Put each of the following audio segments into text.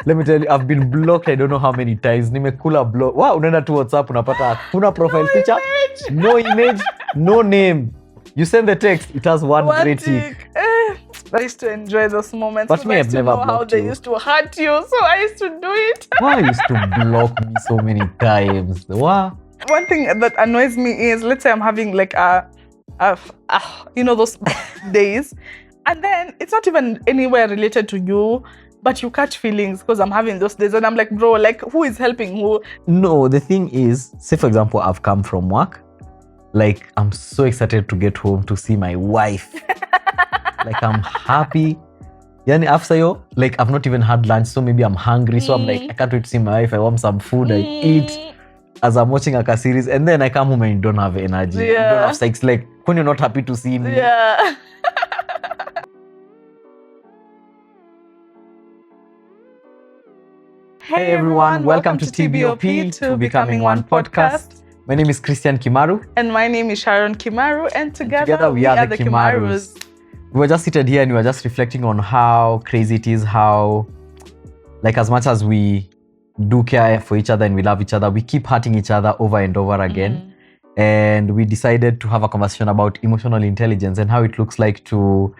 Let me tell you, I've been blocked I don't know how many times. Nimekula block. Wow, unaenda tu WhatsApp unapata kuna profile picture, no image, no name. You send the text, it has one great tick. I used to enjoy those moments. But me, I I've used to never know how blocked they you. used to hurt you, so I used to do it. Why you used to block me so many times? Wow. One thing that annoys me is, let's say I'm having like those days, and then it's not even anywhere related to you, but you catch feelings because I'm having those days, and I'm like, bro, like, who is helping who? No, the thing is, say for example, I've come from work, like I'm so excited to get home to see my wife. Like I'm happy. Yani after yo, like I've not even had lunch, so maybe I'm hungry. So I'm like, I can't wait to see my wife. I want some food. I eat as I'm watching a series, and then I come home and you don't have energy. Yeah. You don't have sex. Like when you're not happy to see me. Yeah. Hey everyone, welcome to TBOP, to Becoming One podcast. My name is Christian Kimaru. And my name is Sharon Kimaru, and together we are the Kimarus. We were just seated here and we were just reflecting on how crazy it is, how, like, as much as we do care for each other and we love each other, we keep hurting each other over and over again. And we decided to have a conversation about emotional intelligence and how it looks like to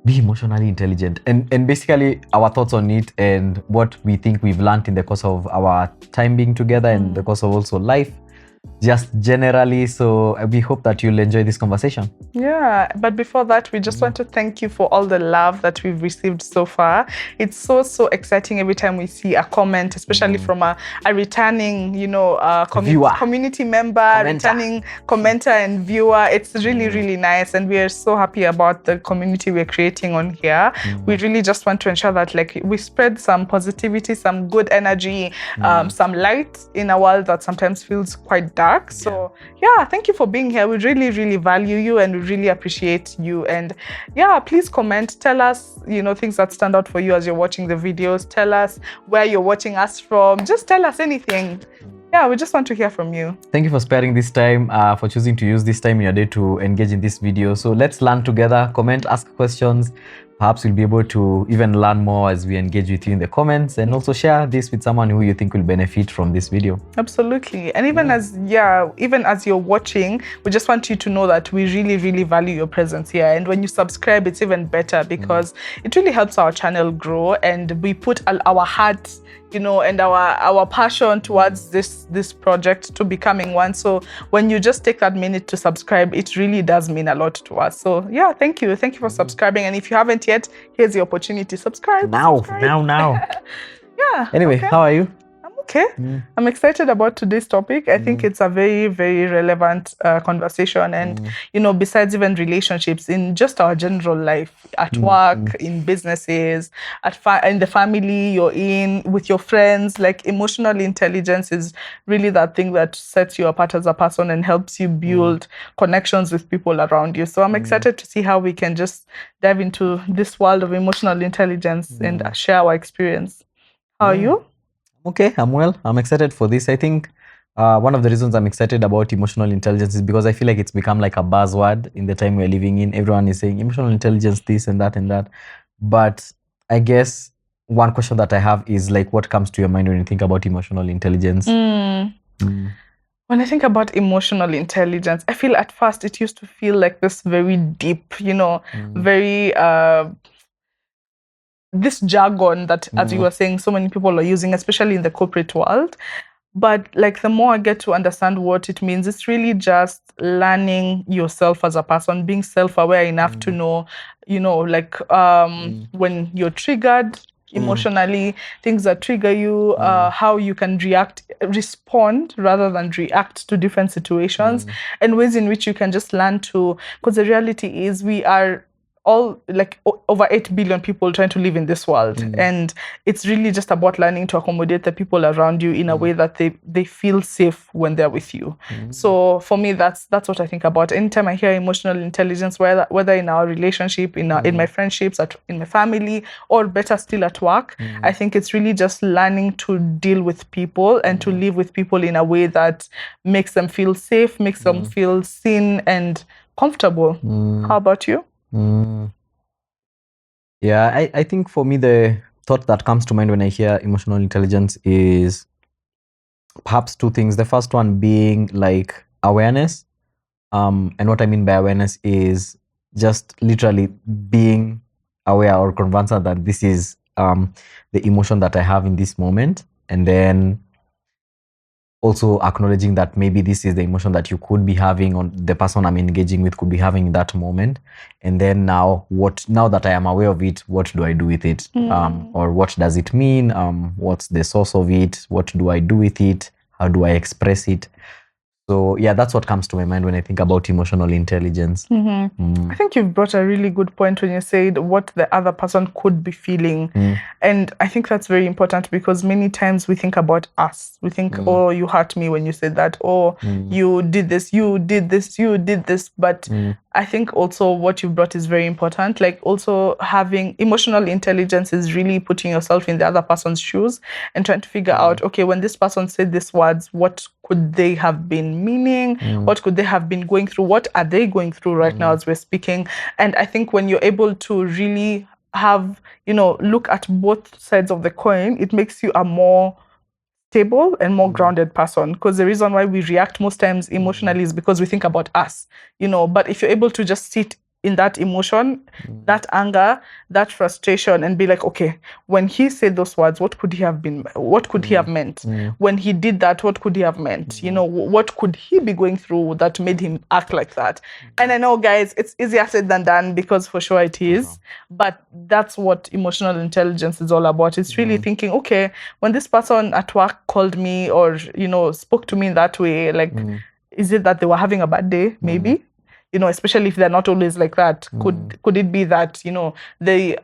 be emotionally intelligent, and basically our thoughts on it and what we think we've learned in the course of our time being together and the course of also life, just generally. So we hope that you'll enjoy this conversation. Yeah, but before that, we just want to thank you for all the love that we've received so far. It's so exciting every time we see a comment, especially from a returning, community member, returning commenter and viewer. It's really nice, and we are so happy about the community we're creating on here. We really just want to ensure that, like, we spread some positivity, some good energy, some light in a world that sometimes feels quite dark. So yeah, thank you for being here. We really value you and we really appreciate you. And yeah, please comment, tell us, things that stand out for you as you're watching the videos. Tell us where you're watching us from. Just tell us anything. Yeah, we just want to hear from you. Thank you for sparing this time, for choosing to use this time in your day to engage in this video. So let's learn together. Comment, ask questions. Perhaps we'll be able to even learn more as we engage with you in the comments, and also share this with someone who you think will benefit from this video. Absolutely. And even as you're watching, we just want you to know that we really value your presence here. And when you subscribe, it's even better because it really helps our channel grow, and we put our hearts, and our passion towards this project to becoming one. So when you just take that minute to subscribe, it really does mean a lot to us. So yeah, thank you for subscribing. And if you haven't yet, here's the opportunity. Subscribe now. Yeah. Anyway, okay. How are you? Okay. I'm excited about today's topic. I think it's a very relevant conversation, and besides even relationships, in just our general life, at work, in businesses, in the family you're in, with your friends, like, emotional intelligence is really that thing that sets you apart as a person and helps you build connections with people around you. So I'm excited to see how we can just dive into this world of emotional intelligence and share our experience. How are you? Okay, I'm well. I'm excited for this. I think one of the reasons I'm excited about emotional intelligence is because I feel like it's become like a buzzword in the time we're living in. Everyone is saying emotional intelligence, this and that and that. But I guess one question that I have is, like, what comes to your mind when you think about emotional intelligence? When I think about emotional intelligence, I feel at first it used to feel like this very deep, very... this jargon that, as you were saying, so many people are using, especially in the corporate world. But like, the more I get to understand what it means, it's really just learning yourself as a person, being self-aware enough to know, when you're triggered emotionally, things that trigger you, how you can respond rather than react to different situations, and ways in which you can just learn to, because the reality is we are all, like, over 8 billion people trying to live in this world. And it's really just about learning to accommodate the people around you in a way that they feel safe when they're with you. So for me, that's what I think about. Anytime I hear emotional intelligence, whether in our relationship, in my friendships, in my family, or better still at work, I think it's really just learning to deal with people and to live with people in a way that makes them feel safe, makes them feel seen and comfortable. How about you? Yeah, I think for me, the thought that comes to mind when I hear emotional intelligence is perhaps two things. The first one being like awareness. And what I mean by awareness is just literally being aware or convinced that this is the emotion that I have in this moment. And then also acknowledging that maybe this is the emotion that you could be having, or the person I'm engaging with could be having in that moment. And then now that I am aware of it, what do I do with it? Or what does it mean? What's the source of it? What do I do with it? How do I express it? So yeah, that's what comes to my mind when I think about emotional intelligence. I think you've brought a really good point when you said what the other person could be feeling. And I think that's very important, because many times we think about us. We think, oh, you hurt me when you said that. Oh, you did this, you did this, you did this. But I think also what you've brought is very important. Like also having emotional intelligence is really putting yourself in the other person's shoes and trying to figure out, okay, when this person said these words, what could they have been meaning? What could they have been going through? What are they going through right now as we're speaking? And I think when you're able to really have, look at both sides of the coin, it makes you a more stable and more grounded person. Because the reason why we react most times emotionally is because we think about us, but if you're able to just sit in that emotion, that anger, that frustration, and be like, okay, when he said those words, what could he have meant? When he did that, what could he have meant? What could he be going through that made him act like that? And I know, guys, it's easier said than done, because for sure it is, but that's what emotional intelligence is all about. It's really thinking, okay, when this person at work called me or spoke to me in that way, like, is it that they were having a bad day? Maybe. Especially if they're not always like that. Could it be that,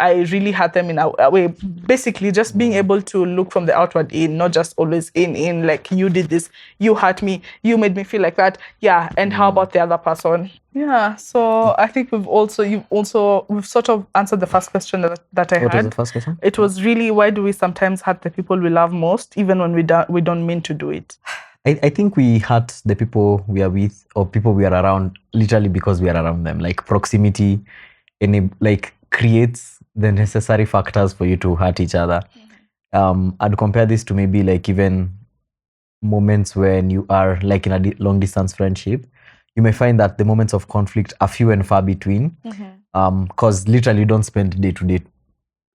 I really hurt them in a way? Basically, just being able to look from the outward in, not just always in, like, you did this, you hurt me, you made me feel like that. Yeah, and how about the other person? Yeah, so I think we've sort of answered the first question that I had. What was the first question? It was really, why do we sometimes hurt the people we love most, even when we don't mean to do it? I think we hurt the people we are with or people we are around literally because we are around them. Like proximity creates the necessary factors for you to hurt each other. I'd compare this to maybe like even moments when you are like in a long distance friendship. You may find that the moments of conflict are few and far between, because literally you don't spend day to day,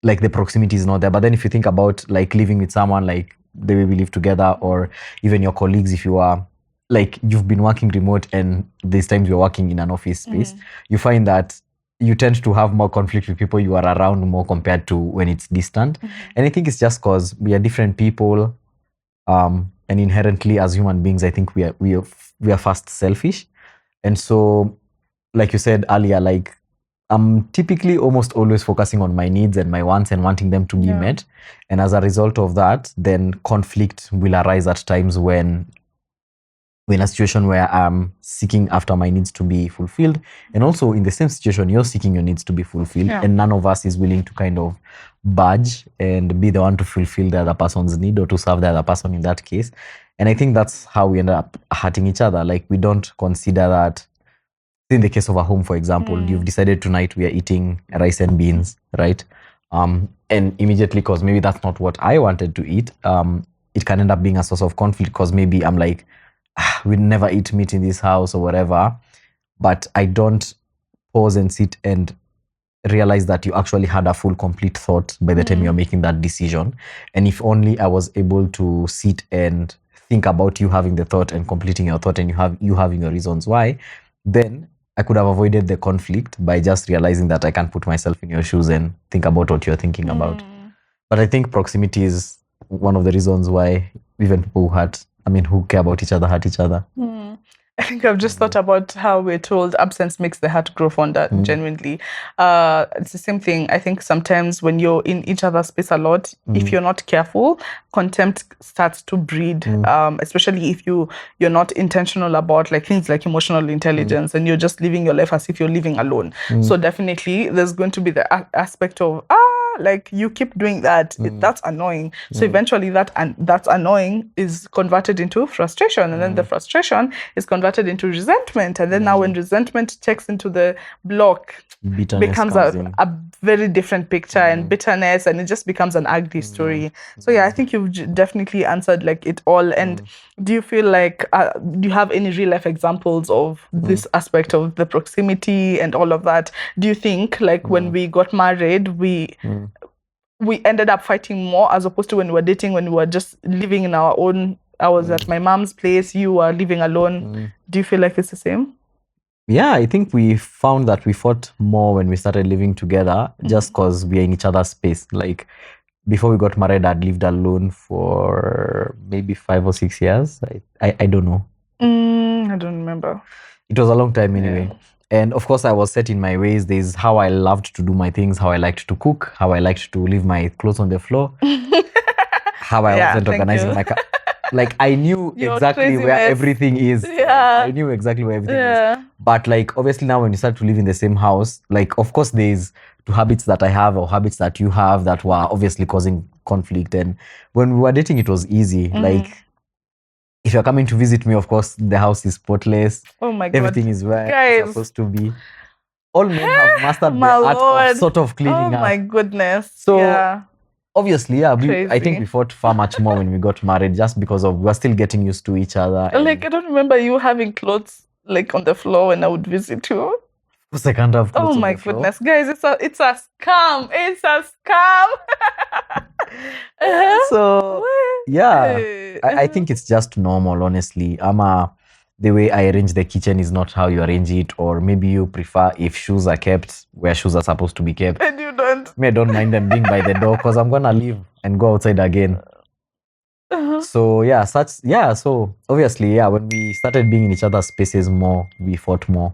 like the proximity is not there. But then if you think about like living with someone, like the way we live together, or even your colleagues, if you are like you've been working remote and these times you're working in an office space, you find that you tend to have more conflict with people you are around more compared to when it's distant. And I think it's just because we are different people, and inherently as human beings, I think we are first selfish. And so, like you said earlier, like I'm typically almost always focusing on my needs and my wants and wanting them to be met. And as a result of that, then conflict will arise at times when a situation where I'm seeking after my needs to be fulfilled, and also in the same situation, you're seeking your needs to be fulfilled, and none of us is willing to kind of budge and be the one to fulfill the other person's need or to serve the other person in that case. And I think that's how we end up hurting each other. Like we don't consider that. In the case of a home, for example, you've decided tonight we are eating rice and beans, right? And immediately, because maybe that's not what I wanted to eat, it can end up being a source of conflict, because maybe I'm like, we never eat meat in this house or whatever, but I don't pause and sit and realize that you actually had a full, complete thought by the time you're making that decision. And if only I was able to sit and think about you having the thought and completing your thought and you having your reasons why, then I could have avoided the conflict by just realizing that I can put myself in your shoes and think about what you're thinking about. But I think proximity is one of the reasons why even people who care about each other hurt each other. I think I've just thought about how we're told absence makes the heart grow fonder, genuinely. It's the same thing. I think sometimes when you're in each other's space a lot, if you're not careful, contempt starts to breed, especially if you're not intentional about like things like emotional intelligence and you're just living your life as if you're living alone. So definitely there's going to be the aspect of, like you keep doing that. That's annoying. So eventually that's annoying is converted into frustration, and then the frustration is converted into resentment, and then now when resentment checks into the block, Bitterness becomes comes in. a very different picture, and bitterness, and it just becomes an ugly story. So yeah, I think you've definitely answered like it all. And do you feel like do you have any real life examples of this aspect of the proximity and all of that? Do you think like when we got married, we ended up fighting more as opposed to when we were dating, when we were just living in our own? I was at my mom's place, you were living alone. Do you feel like it's the same? Yeah, I think we found that we fought more when we started living together, just because we are in each other's space. Like before we got married, I'd lived alone for maybe 5 or 6 years. I don't know. I don't remember. It was a long time anyway. And of course, I was set in my ways. There's how I loved to do my things, how I liked to cook, how I liked to leave my clothes on the floor, how I wasn't organizing my car. Like I knew exactly where everything is. Yeah. I knew exactly where everything is. But like obviously now when you start to live in the same house, like of course there's two habits that I have or habits that you have that were obviously causing conflict. And when we were dating, it was easy. Like if you're coming to visit me, of course the house is spotless. Oh my God. Everything is where it's supposed to be. All men have mastered the art of sort of cleaning up. Oh my goodness. So obviously, I think we fought far much more when we got married, just because of we were still getting used to each other. Like I don't remember you having clothes like on the floor when I would visit you. Of course, I can't have clothes Oh my on the floor. goodness, guys! It's a scam. It's a scam. So yeah, I think it's just normal. Honestly, the way I arrange the kitchen is not how you arrange it, or maybe you prefer if shoes are kept where shoes are supposed to be kept. And you don't. Me, I don't mind them being by the door because I'm gonna leave and go outside again. So yeah, so obviously, when we started being in each other's spaces more, we fought more.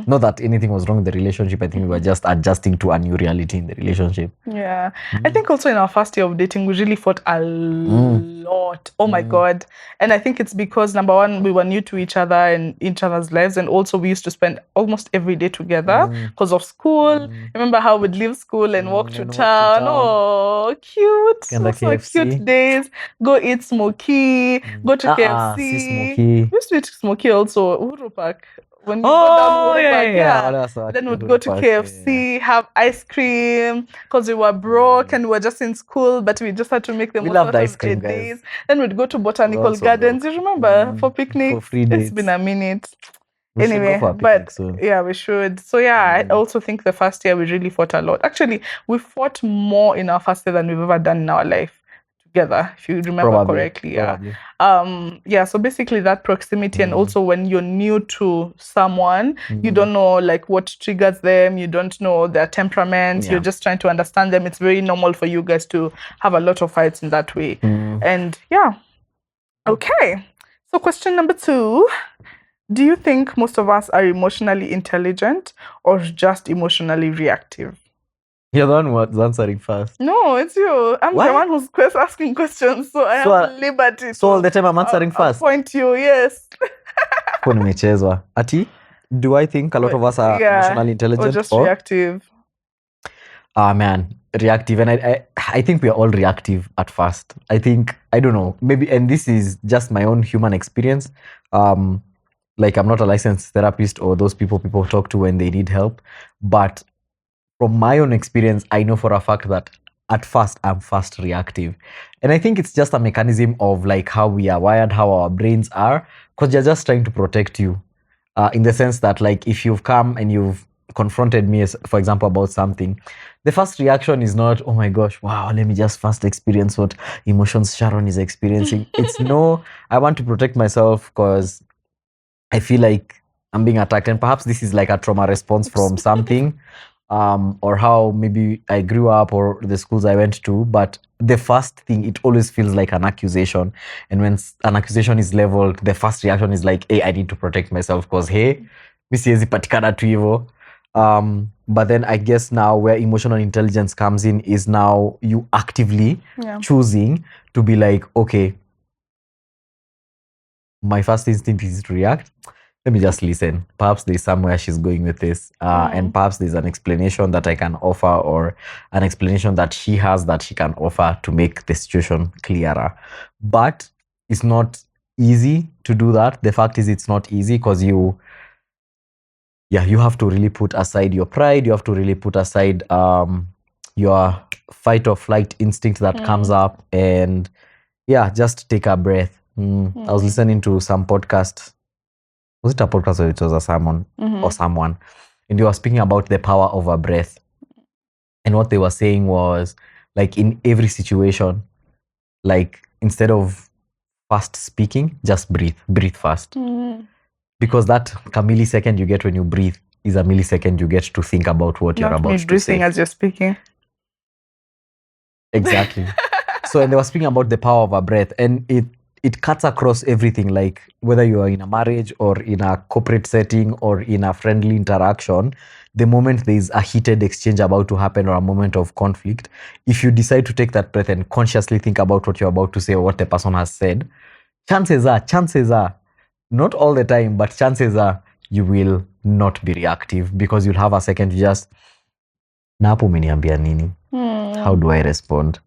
Not that anything was wrong with the relationship. I think we were just adjusting to a new reality in the relationship. Yeah. I think also in our first year of dating, we really fought a lot. Oh my God. And I think it's because number one, we were new to each other and each other's lives. And also we used to spend almost every day together because of school. Remember how we'd leave school and walk to town? Oh, cute. So cute days. Go eat smoky. Go to KFC. We used to eat smoky also. Uhuru Park. When you go down then we'd go to KFC, have ice cream because we were broke and we were just in school, but we just had to make the most out of the days. Then we'd go to botanical gardens. You remember for picnics? For free dates. It's been a minute. Anyway, but yeah, we should. So yeah, I also think the first year we really fought a lot. Actually, we fought more in our first year than we've ever done in our life together, if you remember correctly. So basically that proximity, and also when you're new to someone, you don't know like what triggers them, you don't know their temperament, you're just trying to understand them. It's very normal for you guys to have a lot of fights in that way. And okay, so question number 2, do you think most of us are emotionally intelligent or just emotionally reactive? You're the one who's answering first. No, it's you. I'm the one who's asking questions, so I have liberty. So all the time I'm answering first? Point you, yes. Ati, do I think a lot of us are emotionally intelligent or just reactive? Man, reactive. And I think we are all reactive at first. I think, I don't know, maybe, and this is just my own human experience. Like I'm not a licensed therapist or those people talk to when they need help, but from my own experience, I know for a fact that at first I'm fast reactive. And I think it's just a mechanism of like how we are wired, how our brains are, because they're just trying to protect you. In the sense that like if you've come and you've confronted me, for example, about something, the first reaction is not, oh my gosh, wow, let me just first experience what emotions Sharon is experiencing. It's no, I want to protect myself because I feel like I'm being attacked. And perhaps this is like a trauma response from something. Or how maybe I grew up or the schools I went to, but the first thing, it always feels like an accusation. And when an accusation is leveled, the first reaction is like, hey, I need to protect myself because, hey, mi siwezi patikana tu hivo. But then I guess now where emotional intelligence comes in is now you actively choosing to be like, okay, my first instinct is to react. let me just listen. Perhaps there's somewhere she's going with this. And perhaps there's an explanation that I can offer, or an explanation that she has that she can offer to make the situation clearer. But it's not easy to do that. The fact is, it's not easy because you have to really put aside your pride. You have to really put aside your fight or flight instinct that comes up, and just take a breath. I was listening to some podcast. Was it a podcast or it was a sermon or someone? And they were speaking about the power of a breath. And what they were saying was, like, in every situation, like, instead of fast speaking, just breathe fast. Because that millisecond you get when you breathe is a millisecond you get to think about what you're about to say. Not me breathing as you're speaking. Exactly. So, and they were speaking about the power of a breath, and it cuts across everything, like whether you are in a marriage or in a corporate setting or in a friendly interaction. The moment there is a heated exchange about to happen or a moment of conflict, if you decide to take that breath and consciously think about what you're about to say or what the person has said, chances are, not all the time, but chances are you will not be reactive, because you'll have a second to just, na hapo umeniambia nini? How do I respond?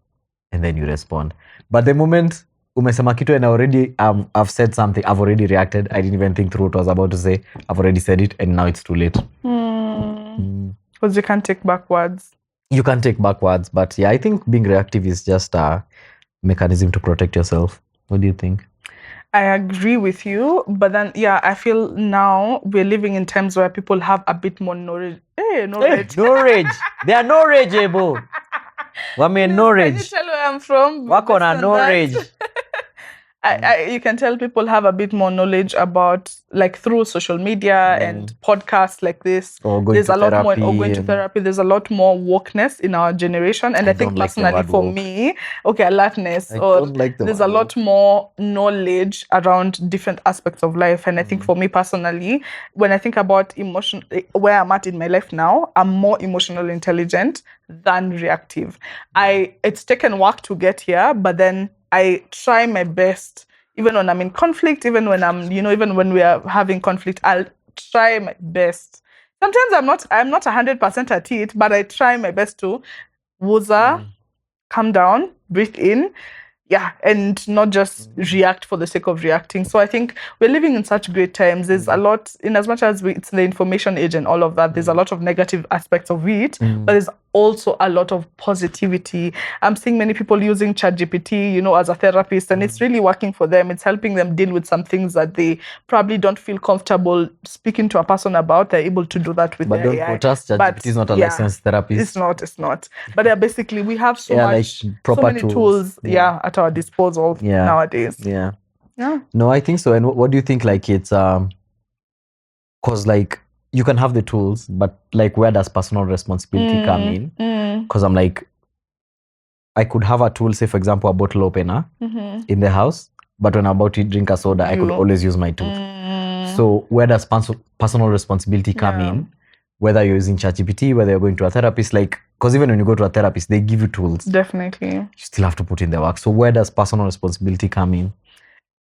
And then you respond. But the moment umesema kitu and already I've said something, I've already reacted, I didn't even think through what I was about to say, I've already said it, and now it's too late. Because you can't take backwards. You can't take backwards, but I think being reactive is just a mechanism to protect yourself. What do you think? I agree with you, but then I feel now we're living in times where people have a bit more knowledge. Knowledge. They are knowledgeable. Knowledge. Can you tell where I'm from? Wako na knowledge. You can tell people have a bit more knowledge about, like, through social media and podcasts like this. Or going to therapy. Or going to therapy. There's a lot more wokeness in our generation. And I think personally for me, alertness. There's a lot more knowledge around different aspects of life. And I think for me personally, when I think about emotion, where I'm at in my life now, I'm more emotionally intelligent than reactive. It's taken work to get here, but then I try my best, even when I'm in conflict, even when even when we are having conflict, I'll try my best. Sometimes I'm not 100% at it, but I try my best to calm down, breathe in, and not just react for the sake of reacting. So I think we're living in such great times. There's a lot, in as much as it's the information age and all of that, there's a lot of negative aspects of it, but there's also a lot of positivity. I'm seeing many people using ChatGPT, as a therapist, and it's really working for them. It's helping them deal with some things that they probably don't feel comfortable speaking to a person about. They're able to do that with their AI. But don't quote us, ChatGPT is not a licensed therapist. It's not. But basically, we have so many tools at our disposal nowadays. Yeah. No, I think so. And what do you think? Like, it's because, like, you can have the tools, but, like, where does personal responsibility come in? Because I'm like, I could have a tool, say for example a bottle opener in the house, but when I'm about to drink a soda, I could always use my tooth. So where does personal responsibility come in? Whether you're using ChatGPT, whether you're going to a therapist, like, because even when you go to a therapist, they give you tools. Definitely. You still have to put in the work. So where does personal responsibility come in?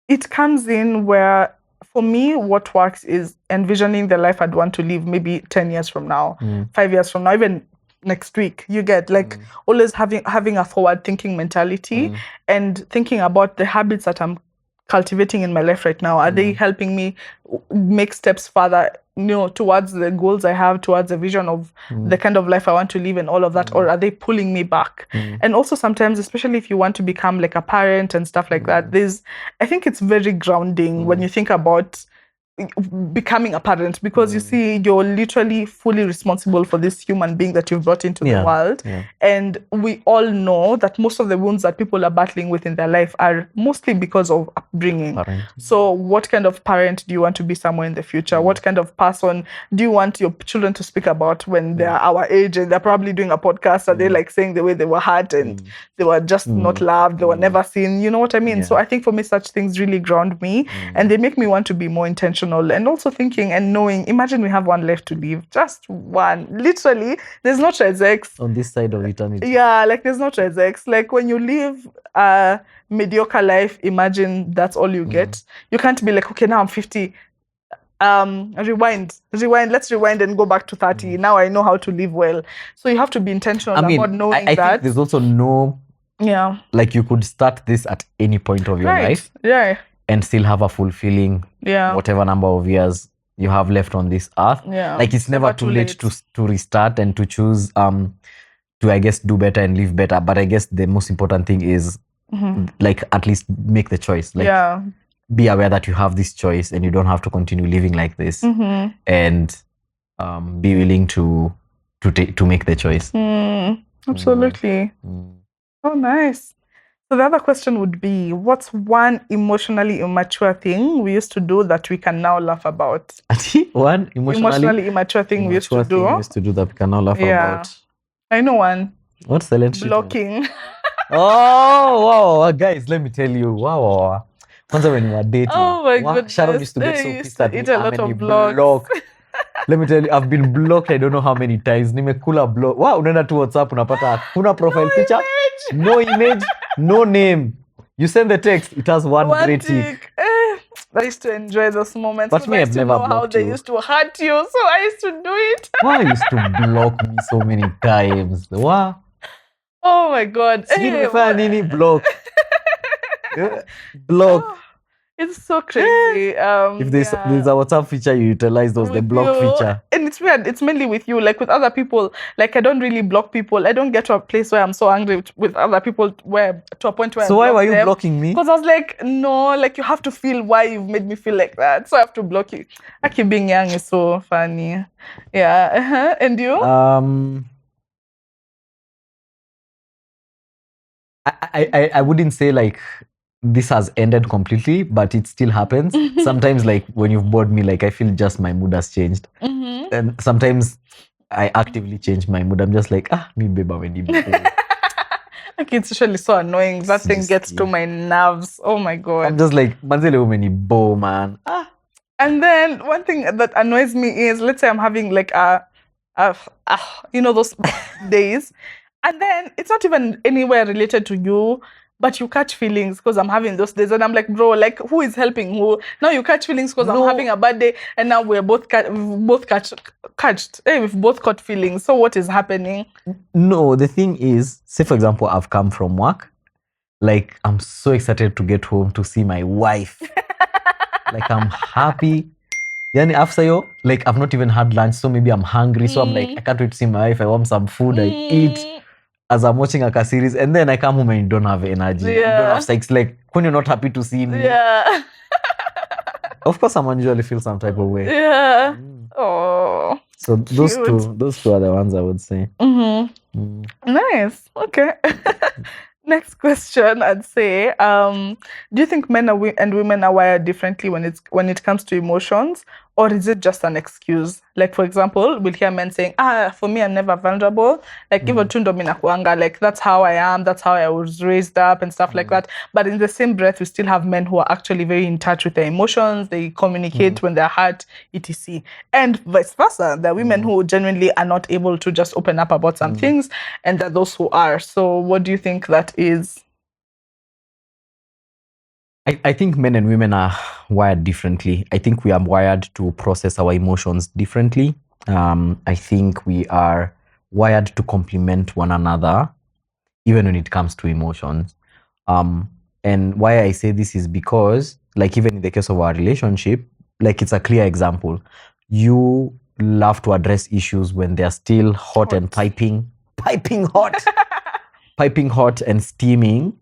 It comes in where, for me, what works is envisioning the life I'd want to live maybe 10 years from now, 5 years from now, even next week. You get, like, always having a forward-thinking mentality and thinking about the habits that I'm cultivating in my life right now. Are they helping me make steps further, towards the goals I have, towards the vision of the kind of life I want to live and all of that, or are they pulling me back? And also sometimes, especially if you want to become like a parent and stuff like that, I think it's very grounding when you think about becoming a parent, because you see, you're literally fully responsible for this human being that you've brought into the world. And we all know that most of the wounds that people are battling with in their life are mostly because of upbringing. So what kind of parent do you want to be somewhere in the future? What kind of person do you want your children to speak about when they're our age and they're probably doing a podcast? Are they, like, saying the way they were hurt and they were just not loved, they were never seen? You know what I mean? So I think for me, such things really ground me and they make me want to be more intentional. And also thinking and knowing, imagine we have one life to live, just one. Literally, there's no X on this side of eternity. Like, there's no X. Like, when you live a mediocre life, imagine that's all you get. You can't be like, okay, now I'm 50. rewind. Let's rewind and go back to 30. Now I know how to live well. So you have to be intentional about knowing I that. think there's also no, like you could start this at any point of your life, and still have a fulfilling, whatever number of years you have left on this earth. Like it's never too late to restart and to choose to, I guess, do better and live better. But I guess the most important thing is like at least make the choice. Like be aware that you have this choice and you don't have to continue living like this, and be willing to make the choice. Absolutely. Oh, nice. So the other question would be, what's one emotionally immature thing we used to do that we can now laugh about? One emotionally immature thing we used to do that we can now laugh about. I know one. What's silent blocking? Oh, wow, guys, let me tell you. Wow. Kwanza when we were dating, oh my goodness, Sharon used to get so pissed at me. A lot of blocks. Let me tell you, I've been blocked I don't know how many times. Nimekula block. Wow, unaenda tu WhatsApp unapata hakuna profile picture, no image, no name. You send the text, it has one great tick. I used to enjoy those moments. But me, I've never blocked how they used to hurt you, so I used to do it. Why used to block me so many times? Wow. Oh my God. Block. Block. Oh, it's so crazy. If there's a WhatsApp feature, you utilize those, the block feature. And it's weird. It's mainly with you. Like with other people, like I don't really block people. I don't get to a place where I'm so angry with other people to a point where So why were you blocking me? Because I was like, no, like you have to feel why you've made me feel like that. So I have to block you. Aki being young is so funny. Yeah. And you? I wouldn't say like this has ended completely, but it still happens. Sometimes like when you've bored me, like I feel just my mood has changed. And sometimes I actively change my mood. I'm just like, me beba when like it's usually so annoying. That thing gets to my nerves. Oh my God. I'm just like, manzele umeni bo, man. And then one thing that annoys me is, let's say I'm having like those days. And then it's not even anywhere related to you, but you catch feelings because I'm having those days. And I'm like, bro, like who is helping who? Now you catch feelings because I'm having a bad day. And now we're both we've both caught feelings. So what is happening? No, the thing is, say for example, I've come from work. Like I'm so excited to get home to see my wife. Like I'm happy. Yani after like I've not even had lunch. So maybe I'm hungry. So I'm like, I can't wait to see my wife. I want some food. I eat. As I'm watching a series, and then I come home and you don't have energy. You don't have sex. Like, when you're not happy to see me. Yeah. Of course, someone usually feels some type of way. Yeah. Oh. So those two are the ones I would say. Nice. Okay. Next question, I'd say, do you think men and women are wired differently when it comes to emotions, or is it just an excuse? Like, for example, we'll hear men saying, for me, I'm never vulnerable. Like, even tundo minakuanga, like, that's how I am, that's how I was raised up and stuff like that. But in the same breath, we still have men who are actually very in touch with their emotions. They communicate when they're hurt, etc. And vice versa. There are women who genuinely are not able to just open up about some things, and there are those who are. So what do you think that is? I think men and women are wired differently. I think we are wired to process our emotions differently. I think we are wired to complement one another, even when it comes to emotions. And why I say this is because, like, even in the case of our relationship, like, it's a clear example. You love to address issues when they're still hot and piping hot, piping hot and steaming.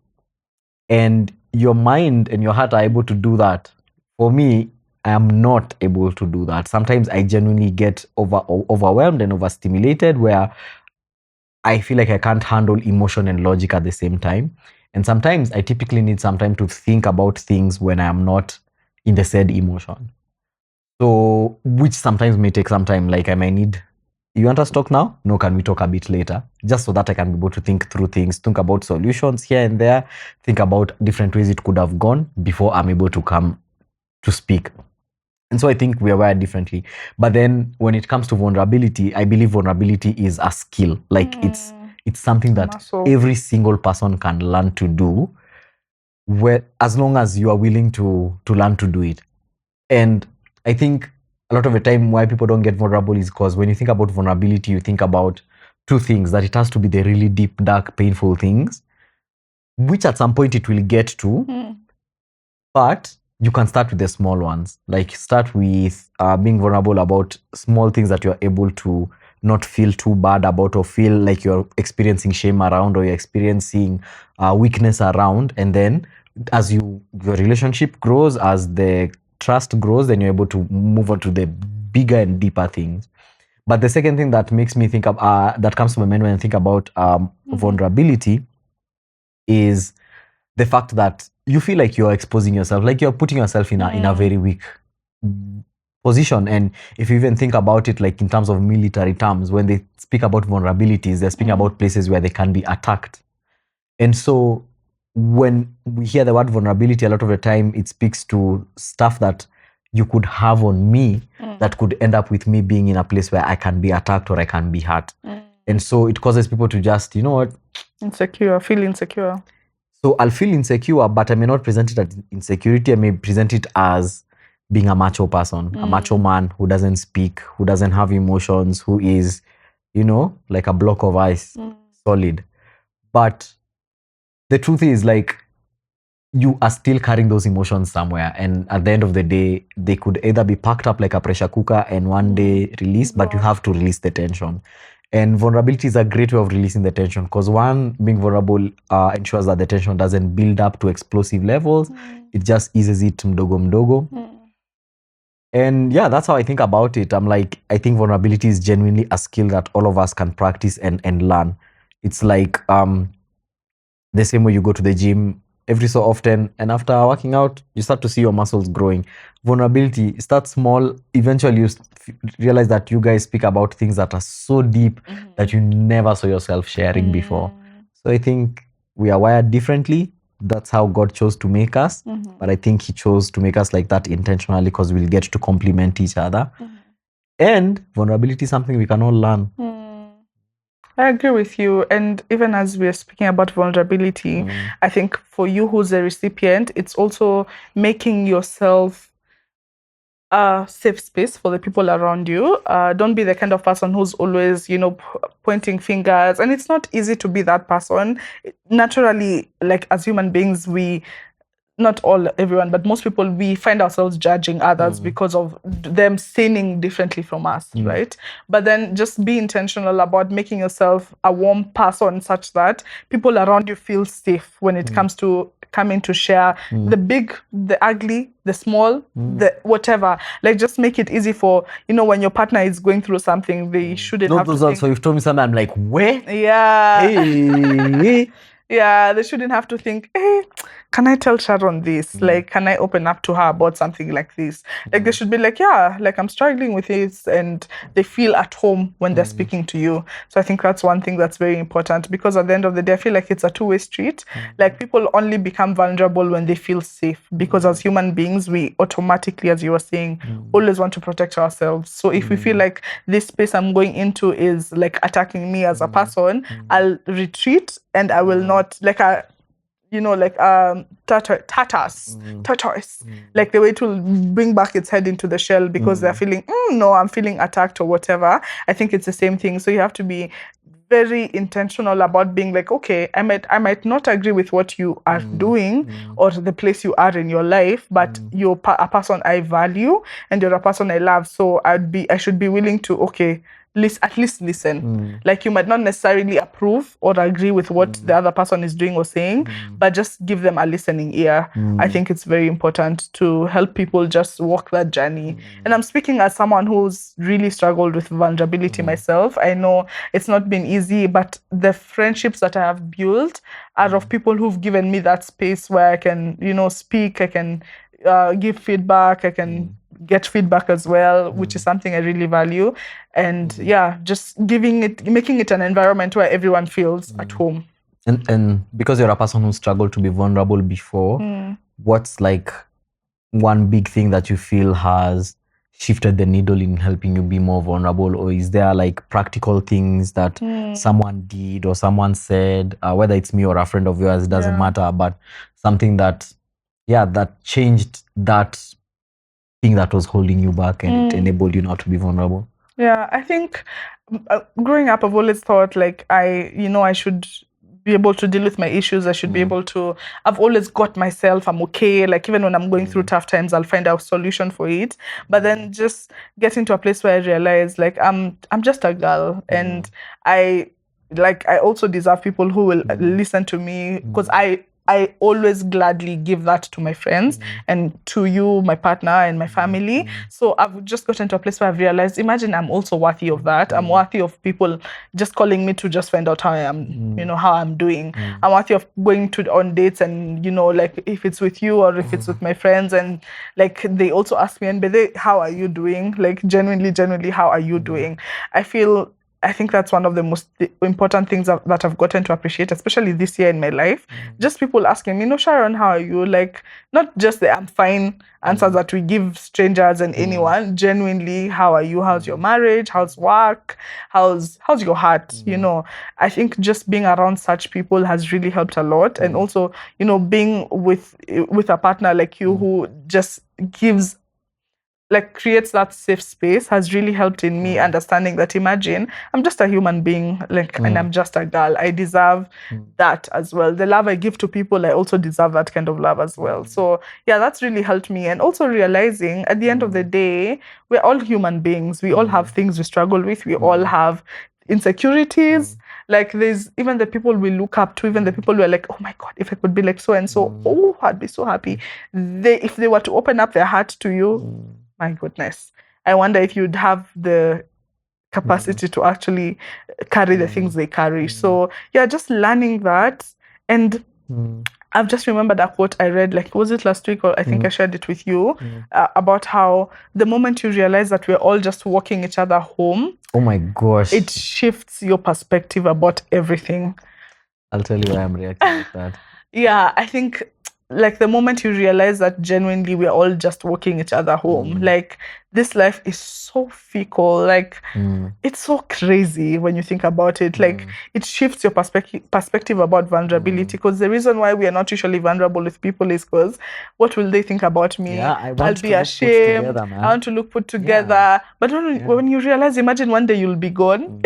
And your mind and your heart are able to do that. For me, I am not able to do that. Sometimes I genuinely get overwhelmed and overstimulated, where I feel like I can't handle emotion and logic at the same time. And sometimes I typically need some time to think about things when I am not in the said emotion. So, which sometimes may take some time. Like I might need, you want us to talk now? No, can we talk a bit later? Just so that I can be able to think through things, think about solutions here and there, think about different ways it could have gone before I'm able to come to speak. And so I think we are wired differently. But then when it comes to vulnerability, I believe vulnerability is a skill. Like it's something that every single person can learn to do, where as long as you are willing to learn to do it. And I think a lot of the time why people don't get vulnerable is because when you think about vulnerability, you think about two things, that it has to be the really deep, dark, painful things, which at some point it will get to, but you can start with the small ones. Like start with being vulnerable about small things that you're able to not feel too bad about, or feel like you're experiencing shame around, or you're experiencing weakness around. And then as your relationship grows, as the trust grows, then you're able to move on to the bigger and deeper things. But the second thing that makes me think of that comes to my mind when I think about vulnerability is the fact that you feel like you're exposing yourself, like you're putting yourself in a very weak position. And if you even think about it, like in terms of military terms, when they speak about vulnerabilities, they're speaking about places where they can be attacked. And so when we hear the word vulnerability, a lot of the time it speaks to stuff that you could have on me that could end up with me being in a place where I can be attacked or I can be hurt. And so it causes people to just, you know what? Feel insecure. So I'll feel insecure, but I may not present it as insecurity. I may present it as being a macho person, a macho man who doesn't speak, who doesn't have emotions, who is, you know, like a block of ice, solid. But the truth is, like, you are still carrying those emotions somewhere. And at the end of the day, they could either be packed up like a pressure cooker and one day release, but you have to release the tension. And vulnerability is a great way of releasing the tension, because one, being vulnerable ensures that the tension doesn't build up to explosive levels. It just eases it mdogo mdogo. And yeah, that's how I think about it. I think vulnerability is genuinely a skill that all of us can practice and learn. It's like the same way you go to the gym every so often, and after working out, you start to see your muscles growing. Vulnerability starts small. Eventually, you realize that you guys speak about things that are so deep that you never saw yourself sharing before. So I think we are wired differently. That's how God chose to make us. But I think He chose to make us like that intentionally, because we'll get to complement each other. And vulnerability is something we can all learn. I agree with you. And even as we're speaking about vulnerability, I think for you who's a recipient, it's also making yourself a safe space for the people around you. Don't be the kind of person who's always, pointing fingers. And it's not easy to be that person. Naturally, like as human beings, not everyone, but most people, we find ourselves judging others because of them sinning differently from us, right? But then just be intentional about making yourself a warm person such that people around you feel safe when it comes to coming to share the big, the ugly, the small, the whatever. Like just make it easy for, when your partner is going through something, they shouldn't have to think. So you've told me something, I'm like, where? Yeah. Hey. Yeah, they shouldn't have to think, hey, can I tell Sharon this? Like, can I open up to her about something like this? Like, they should be like, yeah, like I'm struggling with this, and they feel at home when they're speaking to you. So I think that's one thing that's very important, because at the end of the day, I feel like it's a two-way street. Like, people only become vulnerable when they feel safe, because as human beings, we automatically, as you were saying, always want to protect ourselves. So if we feel like this space I'm going into is like attacking me as a person, I'll retreat, and I will not, like a, tortoise, like the way it will bring back its head into the shell, because they're feeling, no, I'm feeling attacked or whatever. I think it's the same thing. So you have to be very intentional about being like, okay, I might not agree with what you are doing or the place you are in your life, but you're a person I value and you're a person I love. So I should be willing to, okay, at least listen. Like, you might not necessarily approve or agree with what the other person is doing or saying, but just give them a listening ear. I think it's very important to help people just walk that journey. And I'm speaking as someone who's really struggled with vulnerability myself. I know it's not been easy, but the friendships that I have built are of people who've given me that space where I can, speak, I can give feedback, I can get feedback as well, which is something I really value. And just making it an environment where everyone feels at home. And because you're a person who struggled to be vulnerable before, what's like one big thing that you feel has shifted the needle in helping you be more vulnerable? Or is there like practical things that someone did or someone said, whether it's me or a friend of yours, it doesn't matter, but something that changed that thing that was holding you back and it enabled you not to be vulnerable? Yeah, I think growing up, I've always thought like I should be able to deal with my issues. I should be able to. I've always got myself. I'm okay. Like even when I'm going through tough times, I'll find a solution for it. But then just getting to a place where I realize like I'm just a girl, and I also deserve people who will listen to me, because I always gladly give that to my friends and to you, my partner, and my family. So I've just gotten to a place where I've realized, imagine I'm also worthy of that. I'm worthy of people just calling me to just find out how I am, how I'm doing. I'm worthy of going on dates and, like if it's with you or if it's with my friends, and like they also ask me, and how are you doing? Like genuinely, how are you doing? I think that's one of the most important things that I've gotten to appreciate, especially this year in my life. Just people asking me, Sharon, how are you? Like, not just the I'm fine answers that we give strangers and anyone. Genuinely, how are you? How's your marriage? How's work? How's your heart? I think just being around such people has really helped a lot. And also, being with a partner like you who just creates that safe space has really helped in me understanding that, imagine I'm just a human being, and I'm just a girl. I deserve that as well. The love I give to people, I also deserve that kind of love as well. So yeah, that's really helped me. And also realizing at the end of the day, we're all human beings. We all have things we struggle with. We all have insecurities. Like there's even the people we look up to, even the people who are like, oh my God, if I could be like so and so, oh, I'd be so happy. If they were to open up their heart to you, my goodness, I wonder if you'd have the capacity to actually carry the things they carry. So yeah, just learning that. And I've just remembered a quote I read, like, was it last week, or I think I shared it with you, about how the moment you realize that we're all just walking each other home, oh my gosh, it shifts your perspective about everything. I'll tell you why I'm reacting like that. Yeah, I think like the moment you realize that genuinely we're all just walking each other home, like this life is so fickle, like it's so crazy when you think about it. Like it shifts your perspective about vulnerability, because the reason why we are not usually vulnerable with people is because what will they think about me? Yeah, I'll be ashamed. I want to look put together. But when you realize, imagine one day you'll be gone.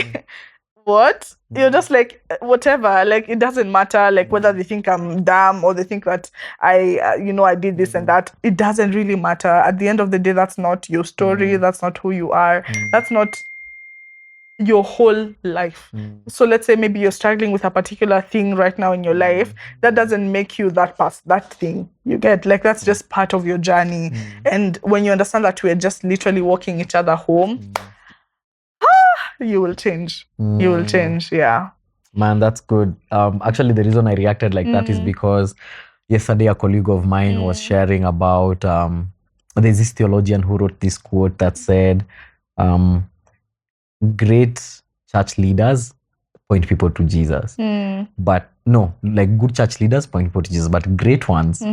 What? You're just like, whatever, like it doesn't matter, like whether they think I'm dumb or they think that I did this and that. It doesn't really matter. At the end of the day, that's not your story. That's not who you are. That's not your whole life. So let's say maybe you're struggling with a particular thing right now in your life. That doesn't make you that thing. You get, like, that's just part of your journey. And when you understand that we're just literally walking each other home, you will change. You will change. Yeah. Man, that's good. Actually, the reason I reacted like that is because yesterday a colleague of mine was sharing about there's this theologian who wrote this quote that said, great church leaders point people to Jesus. But no, like good church leaders point people to Jesus, but great ones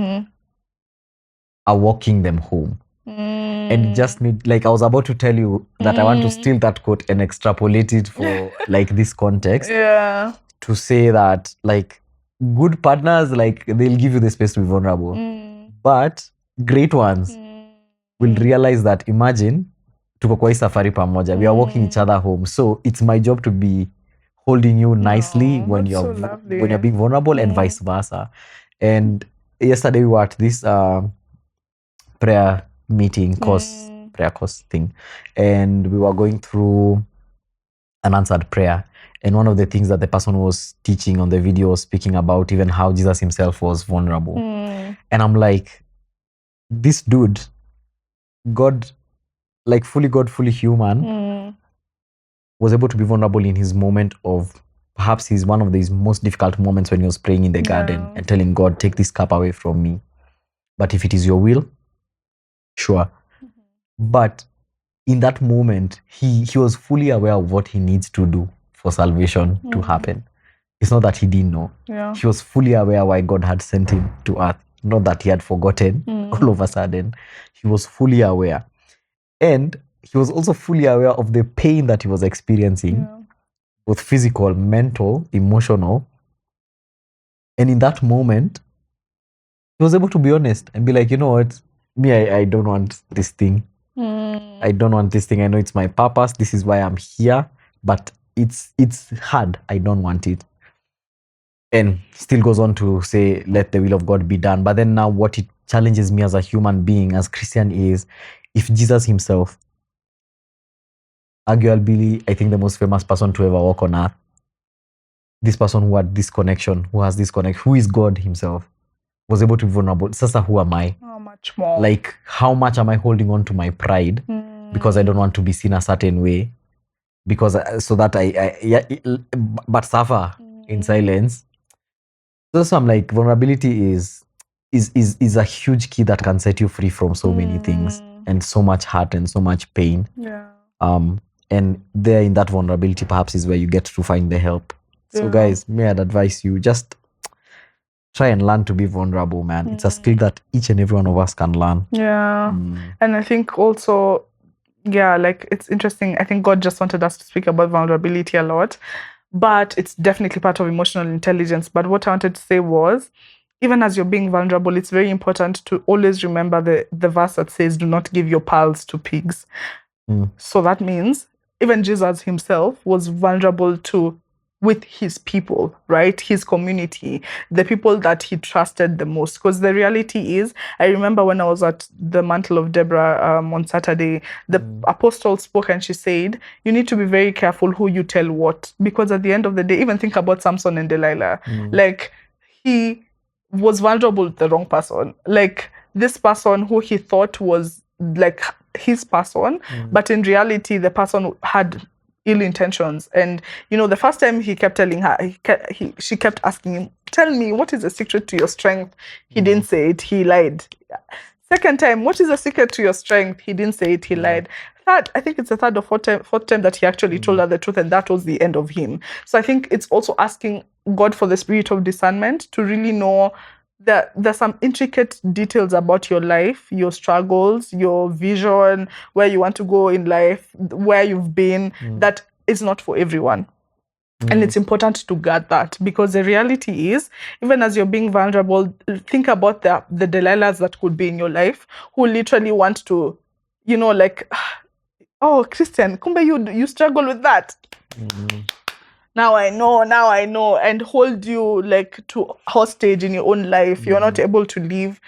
are walking them home. And just need, like I was about to tell you that I want to steal that quote and extrapolate it for like this context. Yeah. To say that like good partners, like they'll give you the space to be vulnerable. But great ones will realize that, imagine tuko kwa hii safari pamoja, we are walking each other home. So it's my job to be holding you nicely when you're being vulnerable, and vice versa. And yesterday we were at this prayer meeting prayer course thing, and we were going through an answered prayer, and one of the things that the person was teaching on the video was speaking about even how Jesus himself was vulnerable. And I'm like, this dude, God, like fully God, fully human, was able to be vulnerable in his moment of perhaps he's one of these most difficult moments when he was praying in the garden and telling God, take this cup away from me, but if it is your will, sure. But in that moment, he was fully aware of what he needs to do for salvation to happen. It's not that he didn't know. Yeah. He was fully aware why God had sent him to earth. Not that he had forgotten all of a sudden. He was fully aware. And he was also fully aware of the pain that he was experiencing, both physical, mental, emotional. And in that moment, he was able to be honest and be like, you know what? me, I don't want this thing. I don't want this thing. I know it's my purpose. This is why I'm here, but it's hard. I don't want it. And still goes on to say, let the will of God be done. But then now what it challenges me as a human being, as Christian, is if Jesus himself, arguably, I think the most famous person to ever walk on earth, this person who had this connection, who has this connection, who is God himself, was able to be vulnerable. Sasa, who am I? How much more? Like, how much am I holding on to my pride because I don't want to be seen a certain way? Because so that but suffer in silence. So I'm like, vulnerability is a huge key that can set you free from so many things and so much hurt and so much pain. Yeah. And there in that vulnerability perhaps is where you get to find the help. So guys, may I'd advise you, just try and learn to be vulnerable, man. It's a skill that each and every one of us can learn. Yeah. And I think also, like, it's interesting. I think God just wanted us to speak about vulnerability a lot, but it's definitely part of emotional intelligence. But what I wanted to say was, even as you're being vulnerable, it's very important to always remember the verse that says, do not give your pearls to pigs. So that means even Jesus himself was vulnerable with his people, right? His community, the people that he trusted the most. Because the reality is, I remember when I was at the Mantle of Deborah on Saturday, the apostle spoke and she said, you need to be very careful who you tell what. Because at the end of the day, even think about Samson and Delilah. Like, he was vulnerable with the wrong person. Like, this person who he thought was like his person, but in reality, the person had ill intentions. And the first time he kept telling her, she kept asking him, tell me, what is the secret to your strength? He didn't say it, he lied. Second time, what is the secret to your strength? He didn't say it, he lied. Third, I think it's the third or fourth time that he actually told her the truth, and that was the end of him. So I think it's also asking God for the spirit of discernment to really know that there's some intricate details about your life, your struggles, your vision, where you want to go in life, where you've been, that is not for everyone. And it's important to guard that, because the reality is, even as you're being vulnerable, think about the Delilahs that could be in your life who literally want to, like, oh, Christian, kumbe you struggle with that. Now I know, and hold you like to hostage in your own life. You're not able to live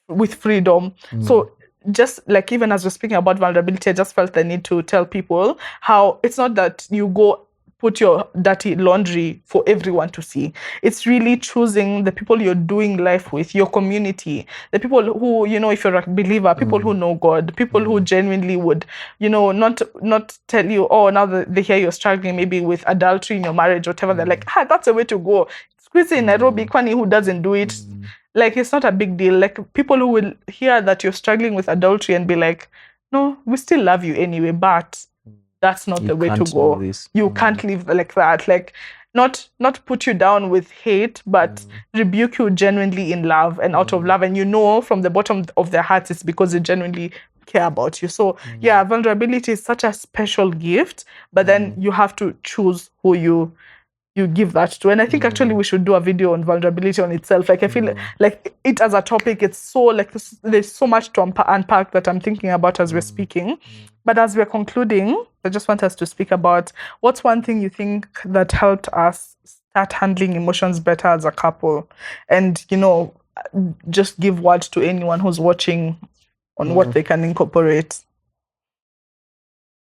with freedom. So just like, even as we're speaking about vulnerability, I just felt the need to tell people how it's not that you go put your dirty laundry for everyone to see. It's really choosing the people you're doing life with, your community, the people who, if you're a believer, people who know God, people who genuinely would, not tell you, oh, now that they hear you're struggling maybe with adultery in your marriage or whatever, they're like, that's a way to go. Squeeze in Nairobi, kwani who doesn't do it? Like, it's not a big deal. Like, people who will hear that you're struggling with adultery and be like, no, we still love you anyway, but that's not the way to go. You can't live like that. Like, not put you down with hate, but rebuke you genuinely in love and out of love. And from the bottom of their hearts, it's because they genuinely care about you. So yeah, vulnerability is such a special gift, but then you have to choose who you give that to. And I think actually we should do a video on vulnerability on itself. Like, I feel like it as a topic, it's so like there's so much to unpack that I'm thinking about as we're speaking. But as we're concluding, I just want us to speak about what's one thing you think that helped us start handling emotions better as a couple, and just give words to anyone who's watching on what they can incorporate.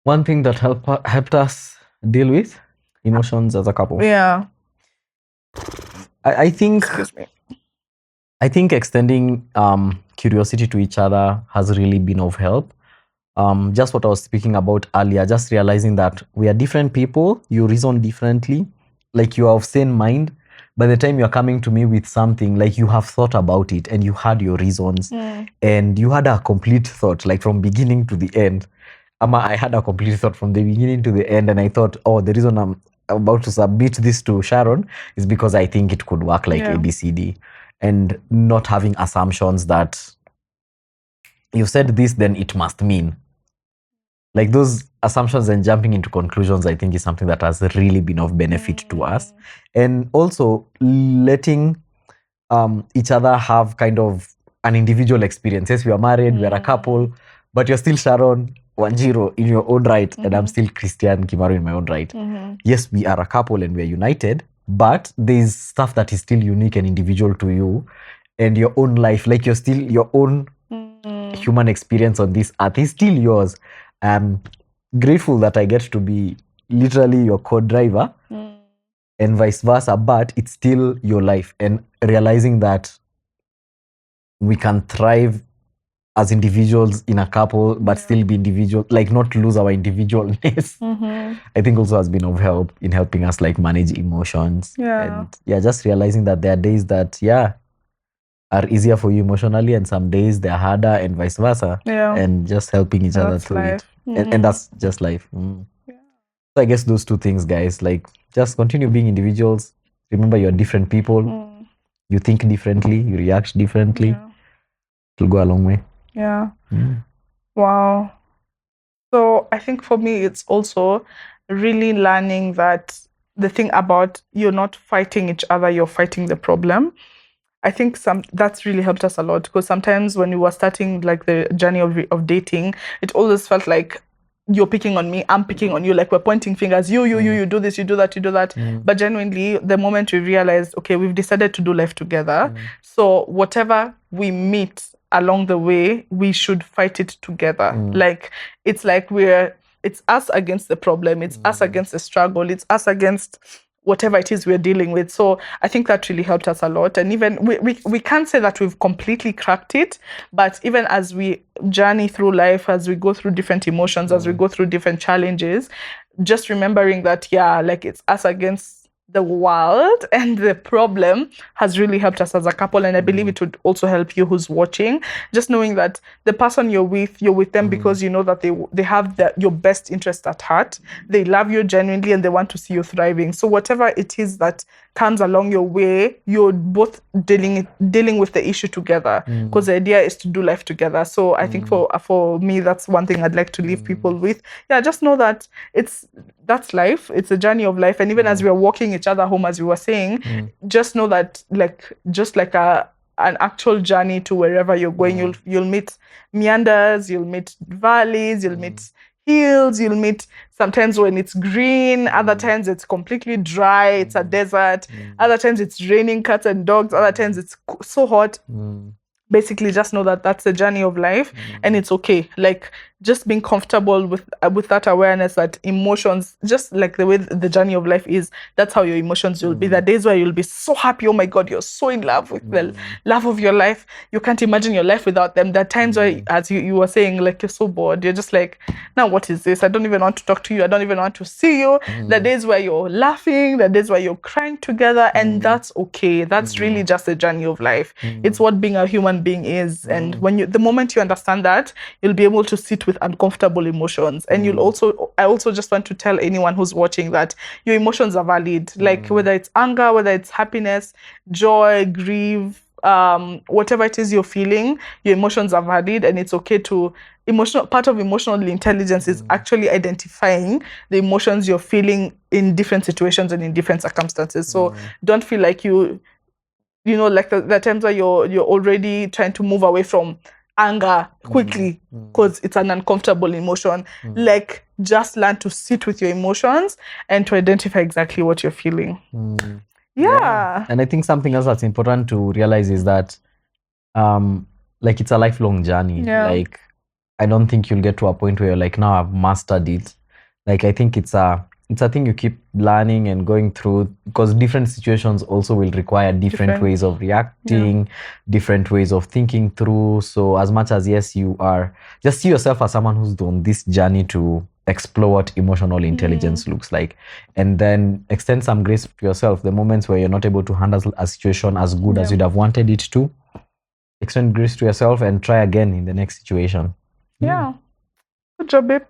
One thing that helped us deal with emotions as a couple. Yeah. I think Excuse me. I think extending curiosity to each other has really been of help. Just what I was speaking about earlier, just realizing that we are different people, you reason differently, like you are of same mind. By the time you're coming to me with something, like you have thought about it and you had your reasons and you had a complete thought, like from beginning to the end. I had a complete thought from the beginning to the end, and I thought, oh, the reason I'm about to submit this to Sharon is because I think it could work like ABCD, and not having assumptions that you said this, then it must mean. Like, those assumptions and jumping into conclusions, I think, is something that has really been of benefit to us. And also letting each other have kind of an individual experience. Yes, we are married, we are a couple, but you're still Sharon Wanjiro in your own right, and I'm still Christian Kimaru in my own right. Yes, we are a couple and we're united, but there's stuff that is still unique and individual to you and your own life. Like you're still your own human experience on this earth is still yours. I'm grateful that I get to be literally your co-driver and vice versa, but it's still your life. And realizing that we can thrive as individuals in a couple, but still be individual, like not lose our individualness. I think also has been of help in helping us like manage emotions. And just realizing that there are days that are easier for you emotionally, and some days they're harder, and vice versa. And just helping each other through it. And that's just life. So I guess those two things, guys, like just continue being individuals. Remember, you're different people. You think differently, you react differently. It'll go a long way. Wow. So I think for me, it's also really learning that the thing about you're not fighting each other, you're fighting the problem. I think that's really helped us a lot, because sometimes when we were starting like the journey of dating, it always felt like you're picking on me, I'm picking on you, like we're pointing fingers, you do this, you do that, you do that. But genuinely, the moment we realized, okay, we've decided to do life together, so whatever we meet along the way, we should fight it together. Like it's like it's us against the problem, it's us against the struggle, it's us against whatever it is we're dealing with. So I think that really helped us a lot. And even we can't say that we've completely cracked it, but even as we journey through life, as we go through different emotions, as we go through different challenges, just remembering that, like it's us against the world, and the problem has really helped us as a couple. And I believe it would also help you who's watching, just knowing that the person you're with them because you know that they have your best interest at heart. They love you genuinely and they want to see you thriving. So whatever it is that comes along your way, you're both dealing with the issue together, because the idea is to do life together. So I think for me, that's one thing I'd like to leave people with. Just know that that's life. It's a journey of life. And even as we are walking each other home, as we were saying, just know that just like an actual journey to wherever you're going, you'll meet meanders, you'll meet valleys, you'll meet hills, you'll meet sometimes when it's green, other times it's completely dry, it's a desert, other times it's raining cats and dogs, other times it's so hot. Basically, just know that that's the journey of life, and it's okay. Like just being comfortable with that awareness that emotions, just like the way the journey of life is, that's how your emotions will be. There are days where you'll be so happy, oh my God, you're so in love with the love of your life. You can't imagine your life without them. There are times where, as you were saying, like you're so bored. You're just like, now what is this? I don't even want to talk to you. I don't even want to see you. There are days where you're laughing. There are days where you're crying together, and that's okay. That's really just the journey of life. It's what being a human being is. And the moment you understand that, you'll be able to sit with uncomfortable emotions. And I also just want to tell anyone who's watching that your emotions are valid. Like whether it's anger, whether it's happiness, joy, grief, whatever it is you're feeling, your emotions are valid, and it's okay to part of emotional intelligence is actually identifying the emotions you're feeling in different situations and in different circumstances. So don't feel like you know, like the times where you're already trying to move away from anger quickly because it's an uncomfortable emotion. Like just learn to sit with your emotions and to identify exactly what you're feeling. And I think something else that's important to realize is that like it's a lifelong journey. Like I don't think you'll get to a point where you're like, now I've mastered it. Like I think it's a thing you keep learning and going through, because different situations also will require different ways of reacting, different ways of thinking through. So as much as yes, you are, just see yourself as someone who's on this journey to explore what emotional intelligence looks like, and then extend some grace to yourself. The moments where you're not able to handle a situation as good as you'd have wanted it to, extend grace to yourself and try again in the next situation. Good job, babe.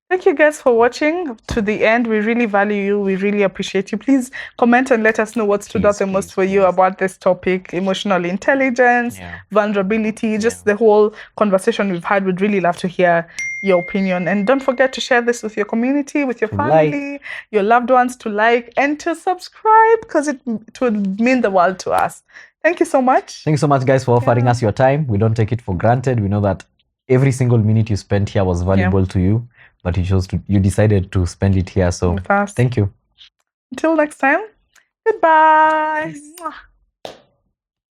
Thank you guys for watching to the end. We really value you. We really appreciate you. Please comment and let us know what stood out the most for you about this topic, emotional intelligence, vulnerability, just the whole conversation we've had. We'd really love to hear your opinion. And don't forget to share this with your community, with your To family, your loved ones, to like and to subscribe, because it would mean the world to us. Thank you so much. Thank you so much, guys, for offering us your time. We don't take it for granted. We know that every single minute you spent here was valuable to you, but you decided to spend it here. So thank you. Until next time, goodbye.